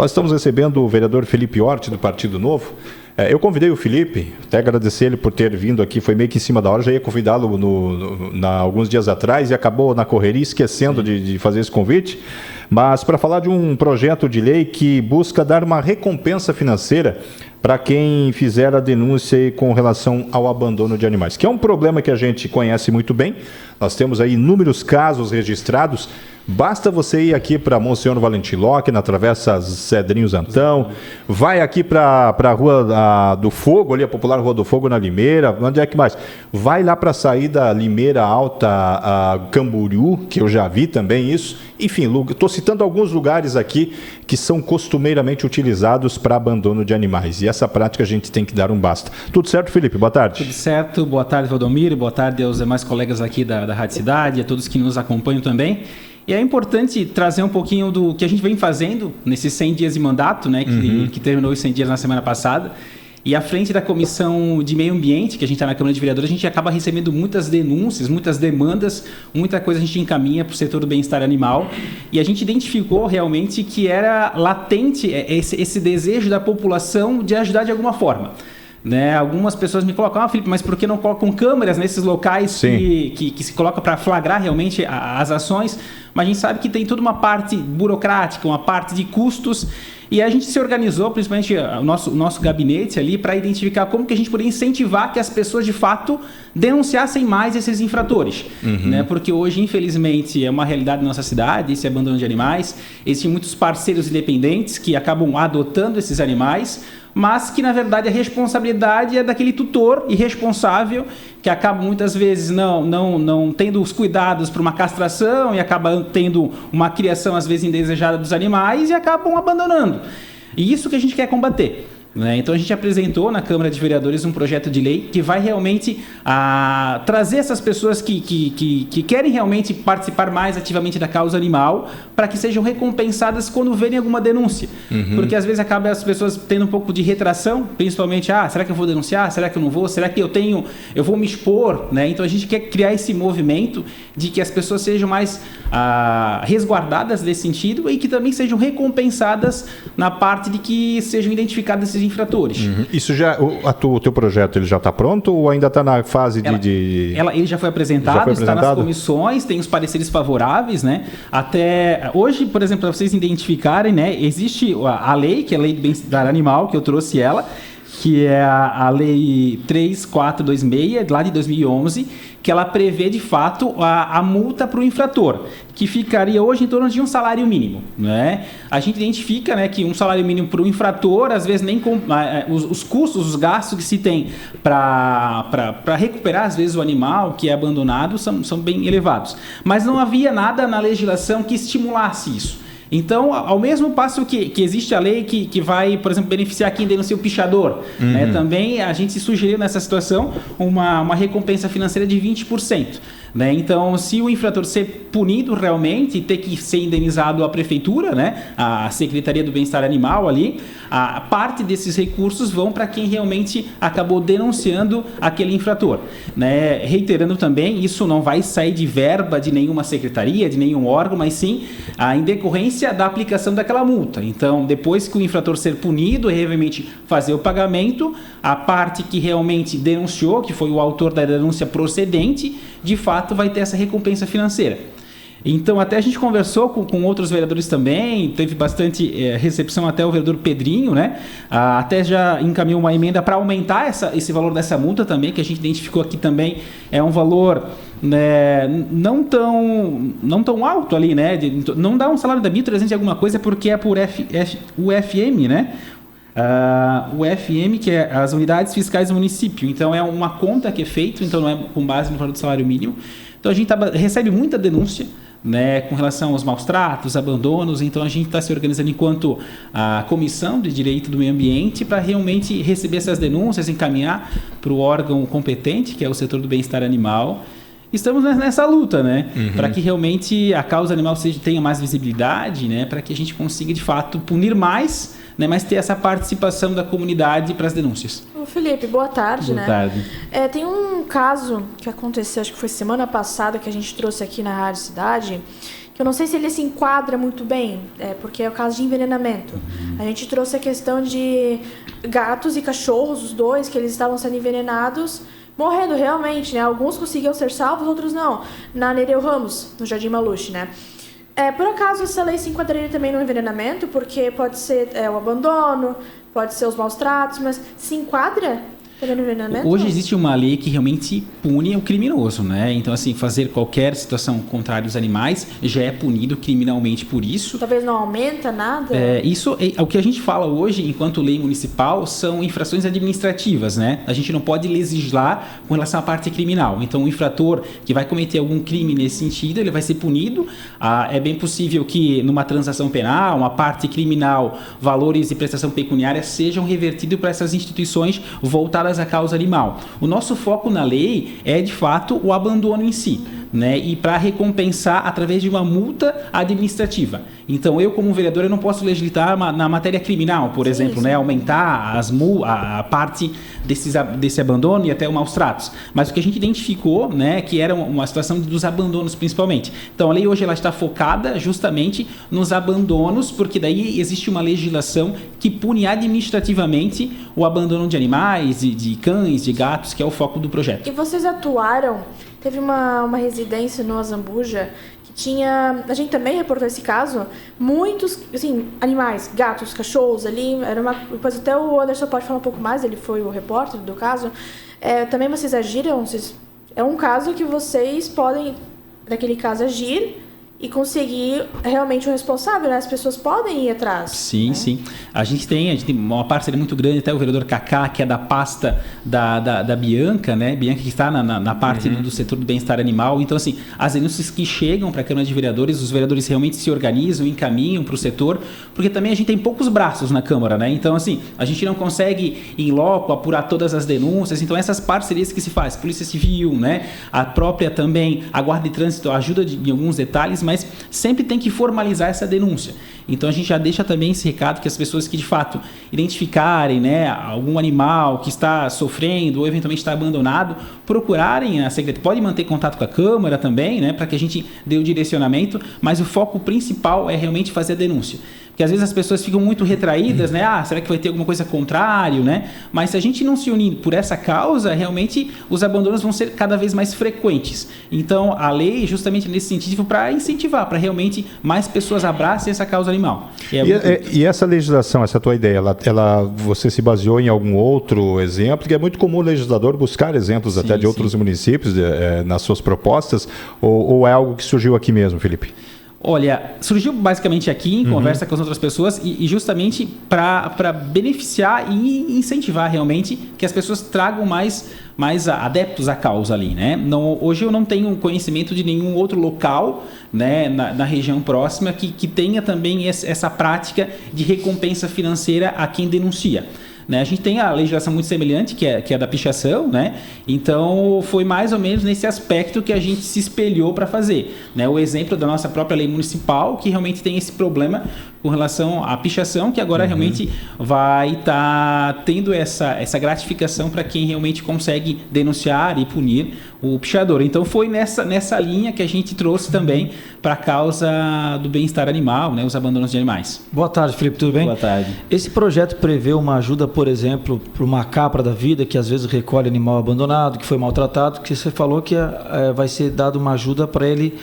Nós estamos recebendo o vereador Felipe Hort, do Partido Novo. Eu convidei o Felipe, até agradecer ele por ter vindo aqui, foi meio que em cima da hora, já ia convidá-lo alguns dias atrás e acabou na correria esquecendo de fazer esse convite, mas para falar de um projeto de lei que busca dar uma recompensa financeira para quem fizer a denúncia com relação ao abandono de animais, que é um problema que a gente conhece muito bem. Nós temos aí inúmeros casos registrados. Basta você ir aqui para Monsenhor Valentim Locke, na Travessa Cedrinhos Antão, vai aqui para a Rua do Fogo, ali a popular Rua do Fogo na Limeira, onde é que mais? Vai lá para a saída Limeira Alta, a Camboriú, que eu já vi também isso. Enfim, estou citando alguns lugares aqui que são costumeiramente utilizados para abandono de animais. E essa prática a gente tem que dar um basta. Tudo certo, Felipe? Boa tarde. Tudo certo. Boa tarde, Valdomiro. Boa tarde aos demais colegas aqui da Rádio Cidade, a todos que nos acompanham também. E é importante trazer um pouquinho do que a gente vem fazendo nesses 100 dias de mandato, né, que terminou os 100 dias na semana passada. E à frente da Comissão de Meio Ambiente, que a gente está na Câmara de Vereadores, a gente acaba recebendo muitas denúncias, muitas demandas, muita coisa a gente encaminha para o setor do bem-estar animal. E a gente identificou realmente que era latente esse desejo da população de ajudar de alguma forma. Né? Algumas pessoas me colocam, Felipe, mas por que não colocam câmeras nesses locais que se coloca para flagrar realmente as ações? Mas a gente sabe que tem toda uma parte burocrática, uma parte de custos, e a gente se organizou, principalmente o nosso gabinete ali, para identificar como que a gente poderia incentivar que as pessoas de fato denunciassem mais esses infratores. Né? Porque hoje, infelizmente, é uma realidade na nossa cidade, esse abandono de animais. Existem muitos parceiros independentes que acabam adotando esses animais, mas que, na verdade, a responsabilidade é daquele tutor irresponsável que acaba, muitas vezes, não tendo os cuidados para uma castração e acaba tendo uma criação, às vezes, indesejada dos animais e acabam abandonando. E isso que a gente quer combater. Né? Então a gente apresentou na Câmara de Vereadores um projeto de lei que vai realmente trazer essas pessoas que querem realmente participar mais ativamente da causa animal para que sejam recompensadas quando verem alguma denúncia. Porque às vezes acaba as pessoas tendo um pouco de retração, principalmente, será que eu vou denunciar? Será que eu não vou? Será que eu vou me expor? Né? Então a gente quer criar esse movimento de que as pessoas sejam mais resguardadas nesse sentido e que também sejam recompensadas na parte de que sejam identificadas esses infratores. Isso já, o teu projeto ele já está pronto ou ainda está na fase ele já foi apresentado, está nas comissões, tem os pareceres favoráveis, né? Até hoje, por exemplo, para vocês identificarem, né? Existe a lei, que é a Lei do Bem-Estar Animal, que eu trouxe ela, que é a Lei 3426, lá de 2011, que ela prevê, de fato, a multa para o infrator, que ficaria hoje em torno de um salário mínimo. Né? A gente identifica, né, que um salário mínimo para o infrator, às vezes, nem os custos, os gastos que se tem para recuperar, às vezes, o animal que é abandonado são bem elevados. Mas não havia nada na legislação que estimulasse isso. Então, ao mesmo passo que existe a lei que vai, por exemplo, beneficiar quem denuncia o pichador, né, também a gente sugeriu nessa situação uma recompensa financeira de 20%. Né? Então, se o infrator ser punido realmente e ter que ser indenizado a prefeitura, né, a Secretaria do Bem-Estar Animal ali, a parte desses recursos vão para quem realmente acabou denunciando aquele infrator. Né? Reiterando também, isso não vai sair de verba de nenhuma secretaria, de nenhum órgão, mas sim em decorrência da aplicação daquela multa. Então, depois que o infrator ser punido, realmente fazer o pagamento, a parte que realmente denunciou, que foi o autor da denúncia procedente, de fato vai ter essa recompensa financeira. Então, até a gente conversou com outros vereadores também, teve bastante recepção, até o vereador Pedrinho, né? Até já encaminhou uma emenda para aumentar esse valor dessa multa também, que a gente identificou aqui também, é um valor, né, não tão alto ali, né? Não dá um salário da 1.300 e alguma coisa, porque é por UFM, né? O FM, que é as unidades fiscais do município. Então, é uma conta que é feita, então não é com base no valor do salário mínimo. Então, a gente recebe muita denúncia, né, com relação aos maus tratos, abandonos. Então, a gente está se organizando enquanto a Comissão de Direito do Meio Ambiente para realmente receber essas denúncias, encaminhar para o órgão competente, que é o setor do bem-estar animal. Estamos nessa luta, né? Para que realmente a causa animal tenha mais visibilidade, né? Para que a gente consiga, de fato, punir mais, né? Mas ter essa participação da comunidade para as denúncias. Ô Felipe, boa tarde. Boa tarde. Tem um caso que aconteceu, acho que foi semana passada, que a gente trouxe aqui na Rádio Cidade, eu não sei se ele se enquadra muito bem, porque é o caso de envenenamento. A gente trouxe a questão de gatos e cachorros, os dois, que eles estavam sendo envenenados, morrendo realmente, né? Alguns conseguiam ser salvos, outros não. Na Nereu Ramos, no Jardim Maluche, né? Por acaso, essa lei se enquadraria também no envenenamento? Porque pode ser o abandono, pode ser os maus tratos, mas se enquadra no envenenamento? Hoje existe uma lei que realmente pune o criminoso, né? Então, assim, fazer qualquer situação contrária aos animais já é punido criminalmente por isso. Talvez não aumenta nada? Isso é o que a gente fala hoje, enquanto lei municipal, são infrações administrativas, né? A gente não pode legislar com relação à parte criminal. Então, o infrator que vai cometer algum crime nesse sentido, ele vai ser punido. É bem possível que, numa transação penal, uma parte criminal, valores de prestação pecuniária sejam revertidos para essas instituições voltadas à causa animal. O nosso foco na lei é, de fato, o abandono em si, né? E para recompensar através de uma multa administrativa. Então, eu, como vereador, eu não posso legislar na matéria criminal, por exemplo, né? Aumentar a parte desse abandono e até os maus tratos. Mas o que a gente identificou, né, que era uma situação dos abandonos, principalmente. Então, a lei hoje ela está focada justamente nos abandonos, porque daí existe uma legislação que pune administrativamente o abandono de animais, de cães, de gatos, que é o foco do projeto. E vocês atuaram... Teve uma residência no Azambuja que tinha... A gente também reportou esse caso. Muitos, assim, animais, gatos, cachorros ali. Depois até o Anderson pode falar um pouco mais, ele foi o repórter do caso. Também vocês agiram? É um caso que vocês podem, naquele caso, agir e conseguir realmente o responsável, né? As pessoas podem ir atrás. Sim, né? sim. A gente tem uma parceria muito grande, até o vereador Cacá, que é da pasta da Bianca, né? Bianca que está na parte do setor do bem-estar animal. Então, assim, as denúncias que chegam para a Câmara de Vereadores, os vereadores realmente se organizam, encaminham para o setor, porque também a gente tem poucos braços na Câmara, né? Então, assim, a gente não consegue, em loco, apurar todas as denúncias. Então, essas parcerias que se faz, Polícia Civil, né? A própria também, a Guarda de Trânsito ajuda em alguns detalhes, mas sempre tem que formalizar essa denúncia. Então a gente já deixa também esse recado que as pessoas que de fato identificarem, né, algum animal que está sofrendo ou eventualmente está abandonado, procurarem a Secretaria. Pode manter contato com a Câmara também, né, para que a gente dê o direcionamento, mas o foco principal é realmente fazer a denúncia. Porque às vezes as pessoas ficam muito retraídas, né? Será que vai ter alguma coisa contrário, né? Mas se a gente não se unir por essa causa, realmente os abandonos vão ser cada vez mais frequentes. Então, a lei justamente nesse sentido para incentivar, para realmente mais pessoas abracem essa causa animal. E essa legislação, essa tua ideia, você se baseou em algum outro exemplo? Porque é muito comum o legislador buscar exemplos até de outros municípios nas suas propostas, ou é algo que surgiu aqui mesmo, Felipe? Olha, surgiu basicamente aqui em conversa com as outras pessoas e justamente para beneficiar e incentivar realmente que as pessoas tragam mais adeptos à causa ali, né? Hoje eu não tenho conhecimento de nenhum outro local, né, na região próxima que tenha também essa prática de recompensa financeira a quem denuncia. Né? A gente tem a legislação muito semelhante, que é da pichação, né? Então foi mais ou menos nesse aspecto que a gente se espelhou para fazer, né? O exemplo da nossa própria lei municipal, que realmente tem esse problema com relação à pichação, que agora realmente vai estar tendo essa gratificação para quem realmente consegue denunciar e punir o pichador. Então foi nessa linha que a gente trouxe também para a causa do bem-estar animal, né? Os abandonos de animais. Boa tarde, Felipe, tudo bem? Boa tarde. Esse projeto prevê uma ajuda, por exemplo, para uma capra da vida, que às vezes recolhe animal abandonado, que foi maltratado, que você falou que vai ser dado uma ajuda para ele,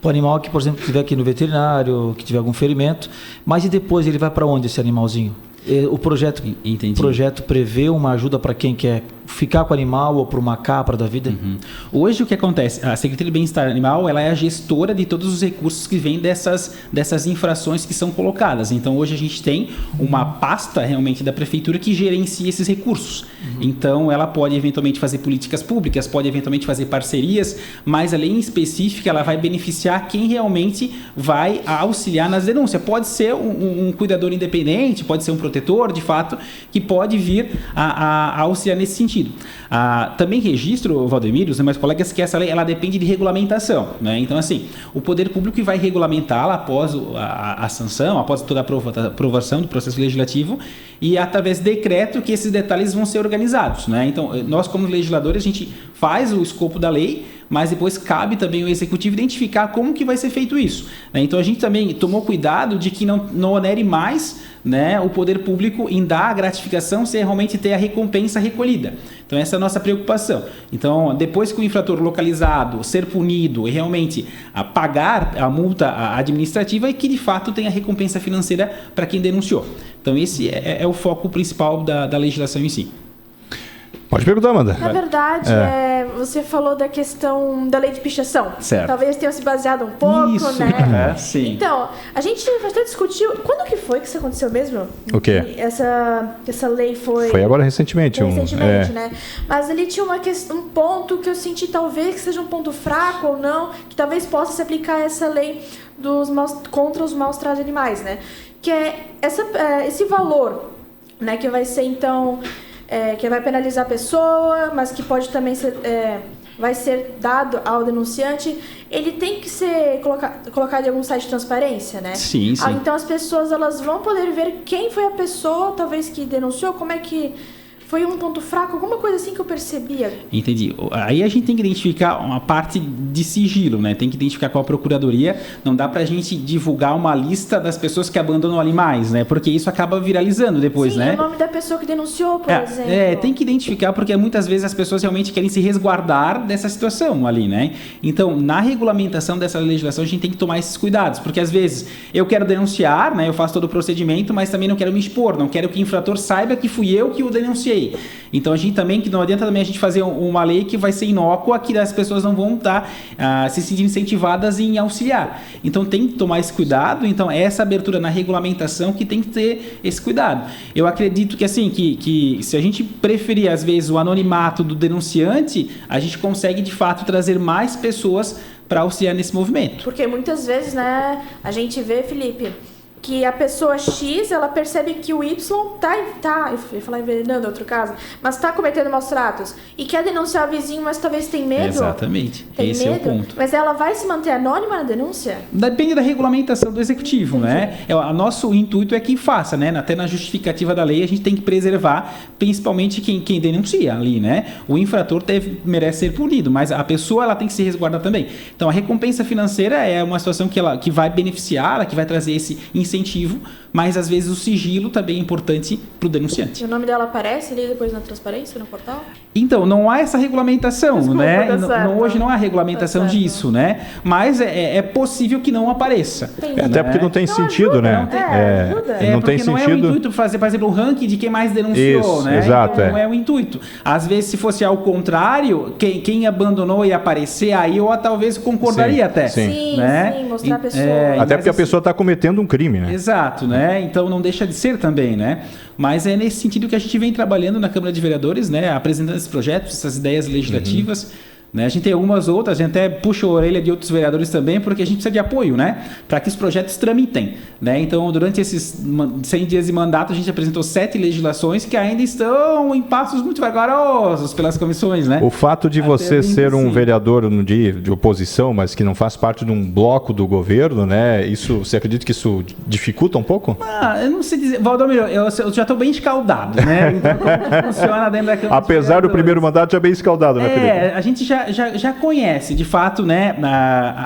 para o animal que, por exemplo, estiver aqui no veterinário, que tiver algum ferimento, mas e depois ele vai para onde esse animalzinho? O projeto prevê uma ajuda para quem quer ficar com o animal ou para uma capra da vida? Hoje o que acontece? A Secretaria de Bem-Estar Animal ela é a gestora de todos os recursos que vêm dessas infrações que são colocadas. Então hoje a gente tem uma pasta realmente da Prefeitura que gerencia esses recursos. Então ela pode eventualmente fazer políticas públicas, pode eventualmente fazer parcerias, mas a lei em específica ela vai beneficiar quem realmente vai auxiliar nas denúncias. Pode ser um cuidador independente, pode ser um protetor, de fato, que pode vir a auxiliar nesse sentido. Também registro, Valdemir, os demais colegas, que essa lei ela depende de regulamentação, né? Então, assim, o poder público vai regulamentá-la após a sanção, após toda a aprovação do processo legislativo e através de decreto que esses detalhes vão ser organizados, né? Então, nós como legisladores, a gente faz o escopo da lei, mas depois cabe também o executivo identificar como que vai ser feito isso, né? Então a gente também tomou cuidado de que não onere mais, né, o poder público em dar a gratificação sem realmente ter a recompensa recolhida. Então essa é a nossa preocupação. Então depois que o infrator localizado ser punido e realmente pagar a multa administrativa, e que de fato tenha recompensa financeira para quem denunciou. Então esse é o foco principal da legislação em si. Pode perguntar, Amanda. Na verdade, você falou da questão da lei de pichação. Certo. Talvez tenha se baseado um pouco, isso, né? Sim. Então, a gente até discutiu... Quando que foi que isso aconteceu mesmo? O quê? Essa lei foi... Foi agora recentemente. Né? Mas ali tinha um ponto que eu senti talvez que seja um ponto fraco ou não, que talvez possa se aplicar essa lei contra os maus tratos de animais, né? Que é esse valor, né? Que vai ser, então... que vai penalizar a pessoa, mas que pode também ser, vai ser dado ao denunciante, ele tem que ser colocado em algum site de transparência, né? Sim. Então as pessoas elas vão poder ver quem foi a pessoa, talvez, que denunciou, como é que... Foi um ponto fraco, alguma coisa assim que eu percebia. Entendi. Aí a gente tem que identificar uma parte de sigilo, né? Tem que identificar qual a procuradoria. Não dá pra gente divulgar uma lista das pessoas que abandonam animais, né? Porque isso acaba viralizando depois, Sim, né? Sim, o nome da pessoa que denunciou, por exemplo. Tem que identificar, porque muitas vezes as pessoas realmente querem se resguardar dessa situação ali, né? Então, na regulamentação dessa legislação, a gente tem que tomar esses cuidados, porque às vezes eu quero denunciar, né? Eu faço todo o procedimento, mas também não quero me expor, não quero que o infrator saiba que fui eu que o denunciei. Então a gente também, que não adianta também a gente fazer uma lei que vai ser inócua, que as pessoas não vão estar se sentindo incentivadas em auxiliar. Então tem que tomar esse cuidado. Então essa abertura na regulamentação que tem que ter esse cuidado. Eu acredito que assim, que se a gente preferir às vezes o anonimato do denunciante, a gente consegue de fato trazer mais pessoas para auxiliar nesse movimento. Porque muitas vezes, né, a gente vê, Felipe, que a pessoa X, ela percebe que o Y tá eu ia falar envenenando, outro caso, mas tá cometendo maus tratos e quer denunciar o vizinho, mas talvez tem medo. Exatamente. Esse é o ponto. Mas ela vai se manter anônima na denúncia? Depende da regulamentação do executivo, né? O nosso intuito é que faça, né? Até na justificativa da lei, a gente tem que preservar, principalmente quem denuncia ali, né? O infrator merece ser punido, mas a pessoa ela tem que se resguardar também. Então, a recompensa financeira é uma situação que vai beneficiar, que vai trazer esse incentivo, mas às vezes o sigilo também é importante para o denunciante. E o nome dela aparece ali depois na transparência, no portal? Então, não há essa regulamentação, Desculpa, né? Hoje não há regulamentação disso, né? Mas é possível que não apareça. Até porque não tem sentido, ajuda, né? Não tem sentido. Não é o intuito fazer, por exemplo, o ranking de quem mais denunciou, isso, né? Exato, então, não é o intuito. Às vezes, se fosse ao contrário, quem abandonou e aparecer, aí eu talvez concordaria até. Sim, né? sim, mostrar a pessoa. Até porque a pessoa está cometendo um crime, né? Exato, né? Então não deixa de ser também, né? Mas é nesse sentido que a gente vem trabalhando na Câmara de Vereadores, né? Apresentando esses projetos, essas ideias legislativas. Né? A gente tem algumas outras, a gente até puxa a orelha de outros vereadores também, porque a gente precisa de apoio, né? Para que os projetos tramitem, né? Então, durante esses 100 dias de mandato, a gente apresentou 7 legislações que ainda estão em passos muito vagarosos pelas comissões, né? O fato de você ser um vereador no dia de oposição, mas que não faz parte de um bloco do governo, né? Isso, você acredita que isso dificulta um pouco? Eu não sei dizer, Valdomiro, eu já estou bem escaldado, né? Então, como funciona dentro da Câmara. Apesar do primeiro mandato já bem escaldado, né, Felipe? A gente já conhece, de fato, né,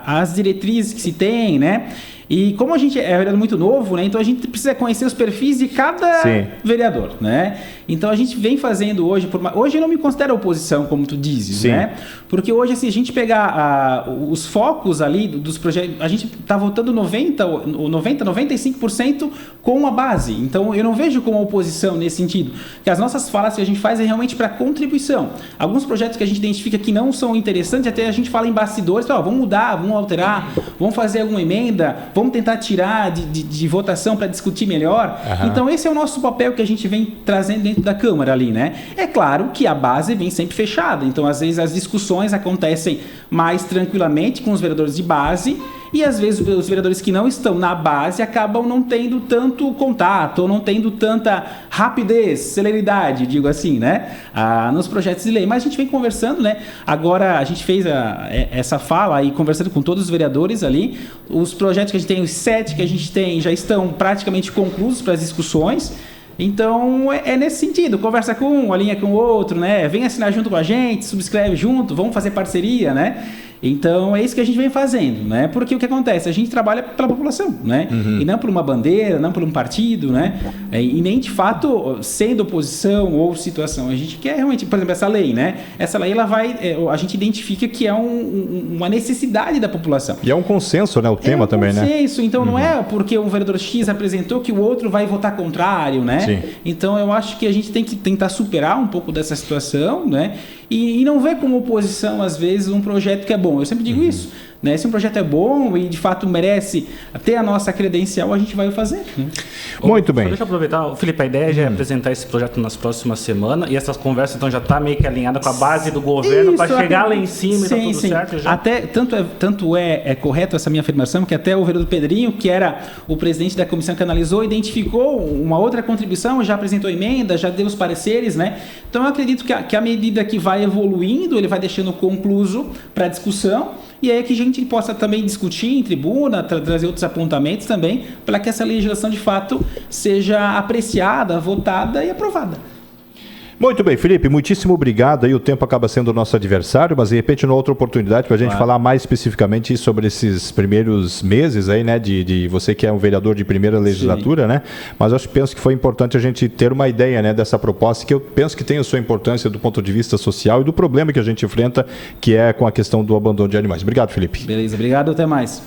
as diretrizes que se tem, né? E como a gente é vereador muito novo, né, então a gente precisa conhecer os perfis de cada vereador, né? Então a gente vem fazendo hoje, hoje eu não me considero oposição, como tu dizes, né? Porque hoje, assim, a gente pegar os focos ali dos projetos, a gente está votando 95% com a base. Então eu não vejo como oposição nesse sentido. Porque as nossas falas que a gente faz é realmente para contribuição. Alguns projetos que a gente identifica que não são interessantes, até a gente fala em bastidores, vamos mudar, vamos alterar, vamos fazer alguma emenda, vamos tentar tirar de votação para discutir melhor. Então esse é o nosso papel que a gente vem trazendo dentro da Câmara ali, né? É claro que a base vem sempre fechada, então às vezes as discussões acontecem mais tranquilamente com os vereadores de base e às vezes os vereadores que não estão na base acabam não tendo tanto contato ou não tendo tanta rapidez, celeridade, digo assim, né? Nos projetos de lei. Mas a gente vem conversando, né? Agora a gente fez essa fala aí, conversando com todos os vereadores ali. Os projetos que a gente tem, os 7 que a gente tem, já estão praticamente concluídos para as discussões. Então, é nesse sentido, conversa com um, alinha com o outro, né? Vem assinar junto com a gente, subscreve junto, vamos fazer parceria, né? Então, é isso que a gente vem fazendo, né? Porque o que acontece? A gente trabalha pela população, né? E não por uma bandeira, não por um partido, né? E nem, de fato, sendo oposição ou situação. A gente quer realmente, por exemplo, essa lei, né? Essa lei, ela vai... a gente identifica que é uma necessidade da população. E é um consenso, né? O tema também, né? É um consenso. Então, não é porque um vereador X apresentou que o outro vai votar contrário, né? Sim. Então, eu acho que a gente tem que tentar superar um pouco dessa situação, né? E não ver como oposição, às vezes, um projeto que é bom. Eu sempre digo isso, né? Se um projeto é bom e, de fato, merece ter a nossa credencial, a gente vai fazer. Né? Muito bem. Deixa eu aproveitar. Felipe, a ideia já é apresentar esse projeto nas próximas semanas e essas conversas, então, já está meio que alinhada com a base do governo para chegar lá em cima e tá tudo certo? Já? Até, tanto é correto essa minha afirmação, que até o vereador Pedrinho, que era o presidente da comissão que analisou, identificou uma outra contribuição, já apresentou emenda, já deu os pareceres, né? Então, eu acredito que a medida que vai evoluindo, ele vai deixando concluso para discussão, e aí que a gente possa também discutir em tribuna, trazer outros apontamentos também, para que essa legislação de fato seja apreciada, votada e aprovada. Muito bem, Felipe, muitíssimo obrigado. Aí o tempo acaba sendo o nosso adversário, mas de repente numa outra oportunidade para a gente falar mais especificamente sobre esses primeiros meses aí, né, de você que é um vereador de primeira legislatura, né? Mas eu penso que foi importante a gente ter uma ideia, né, dessa proposta, que eu penso que tem a sua importância do ponto de vista social e do problema que a gente enfrenta, que é com a questão do abandono de animais. Obrigado, Felipe. Beleza, obrigado, até mais.